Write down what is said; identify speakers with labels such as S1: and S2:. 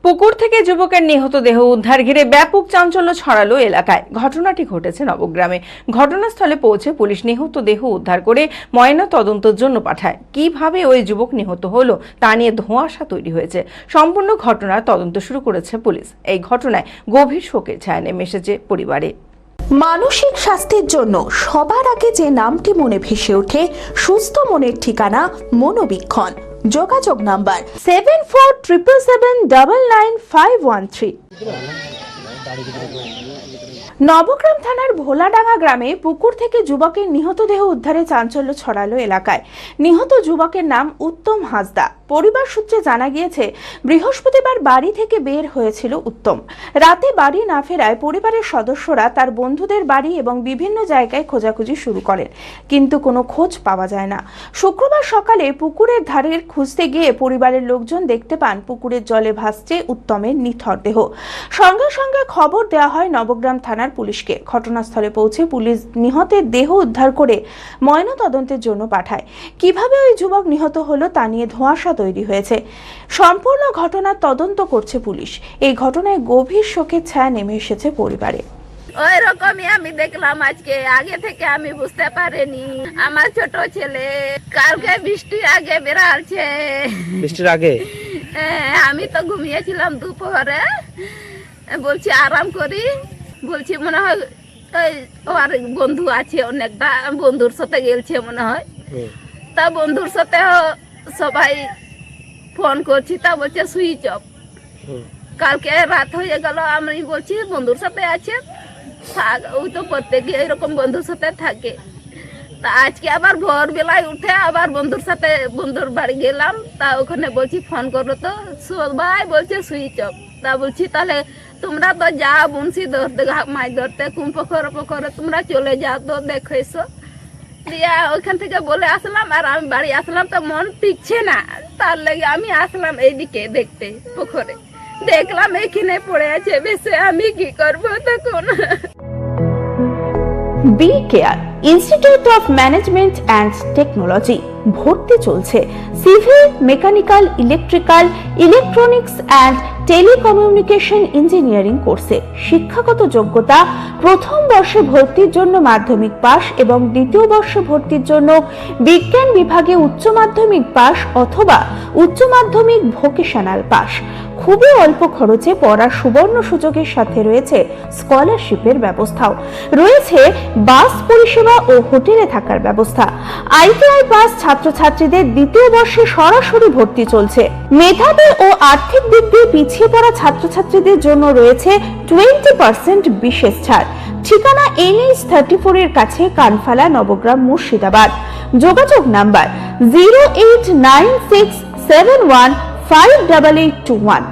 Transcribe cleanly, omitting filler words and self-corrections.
S1: পুকুর থেকে যুবকের নিহত দেহ উদ্ধার ঘিরে ব্যাপক চাঞ্চল্য ছড়ালো এলাকায়। ঘটনাটি ঘটেছে নবগ্রামে। ঘটনাস্থলে পৌঁছে পুলিশ নিহত দেহ উদ্ধার করে ময়না তদন্তের জন্য পাঠায়। কিভাবে ওই যুবক নিহত হলো তা নিয়ে ধোঁয়াশা তৈরি হয়েছে। সম্পূর্ণ ঘটনার তদন্ত শুরু করেছে পুলিশ। এই ঘটনায় গভীর শোকের ছায়া নেমে এসেছে পরিবারে।
S2: মানসিক স্বাস্থ্যের জন্য সবার আগে যে নামটি মনে ভেসে ওঠে, সুস্থ মনের ঠিকানা মনোবীক্ষণ। যোগাযোগ নাম্বার 7477799513। নবগ্রাম থানার ভোলাডাঙ্গা গ্রামে পুকুর থেকে যুবকের নিহত দেহ উদ্ধারে চাঞ্চল্য ছড়ালো এলাকায়। নিহত যুবকের নাম উত্তম হাঁসদা। পরিবার সূত্রে জানা গিয়েছে, বৃহস্পতিবার বাড়ি থেকে বের হয়েছিল উত্তম। রাতে বাড়ি না ফেরায় পরিবারের সদস্যরা তার বন্ধুদের বাড়ি এবং বিভিন্ন জায়গায় খোঁজাখুঁজি শুরু করেন, কিন্তু কোনো খোঁজ পাওয়া যায় না। শুক্রবার সকালে পুকুরের ধারে খুঁজতে গিয়ে পরিবারের লোকজন দেখতে পান পুকুরের জলে ভাসছে উত্তমের নিথর দেহ। সঙ্গে সঙ্গে খবর দেওয়া হয় নবগ্রাম থানার পুলিশকে। ঘটনাস্থলে পৌঁছে পুলিশ নিহতের দেহ উদ্ধার করে ময়না তদন্তের জন্য পাঠায়। কিভাবে ওই যুবক নিহত হলো তা নিয়ে ধোঁয়াশা তৈরি হয়েছে। সম্পূর্ণ ঘটনার তদন্ত করছে পুলিশ। এই ঘটনায় গভীর শোকের ছায়া নেমে এসেছে পরিবারে।
S3: ওই রকমই আমি দেখলাম আজকে, আগে থেকে আমি বুঝতে পারিনি। আমার ছোট ছেলে কালকে বৃষ্টি আগে বেড়াচ্ছে।
S4: বৃষ্টির আগে
S3: আমি তো ঘুমিয়েছিলাম দুপুরে, বলছি আরাম করি, বলছি মনে হয় ওর বন্ধু আছে অনেকটা, বন্ধুর সাথে গেলছে মনে হয়। তা বন্ধুর সাথে সবাই ফোন করছি, তা বলছে সুইচ অফ। কালকে রাত হয়ে গেল, আমি বলছি বন্ধুর সাথে আছে, থাক, ওই তো প্রত্যেকে এরকম বন্ধুর সাথে থাকে। তা আজকে আবার ভোরবেলায় উঠে আবার বন্ধুর বাড়ি গেলাম। তা ওখানে বলছি ফোন করো, তো সবাই বলছে সুইচ অফ। তা বলছি তাহলে তোমরা তো যাও বংশী ধরতে, মাছ ধরতে, পুকুরে তোমরা চলে যাও, তো দেখো এসো। দিয়া ওইখান থেকে বলে আসলাম, আর আমি বাড়ি আসলাম, তো মন টিকছে না, তার লাগে আমি আসলাম এইদিকে দেখতে। পুকুরে দেখলাম এখানে পড়ে আছে, বেশি আমি কি করবো তখন।
S2: B Care Institute of Management and Technology ভর্তি চলছে civil, mechanical, electrical, electronics and telecommunication engineering কোর্সে। শিক্ষাগত যোগ্যতা: প্রথম বর্ষে ভর্তির জন্য মাধ্যমিক পাস এবং দ্বিতীয় বর্ষে ভর্তির জন্য বিজ্ঞান বিভাগে উচ্চ মাধ্যমিক পাস অথবা উচ্চ মাধ্যমিক ভোকেশনাল পাস। খুবই অল্প খরচে পড়ার সুবর্ণ সুযোগের সাথে রয়েছে স্কলারশিপের ব্যবস্থাও। রয়েছে বাস পরিষেবা ও হোটেলে থাকার ব্যবস্থা। আইটিআই পাস ছাত্রছাত্রীদের দ্বিতীয় বর্ষে সরাসরি ভর্তি চলছে। মেধাবী ও আর্থিক দিক দিয়ে পিছিয়ে পড়া ছাত্রছাত্রীদের জন্য রয়েছে 20% বিশেষ ছাড়। ঠিকানা NH34 এর কাছে, কানফালা, নবগ্রাম, মুর্শিদাবাদ। যোগাযোগ নাম্বার 08967158821।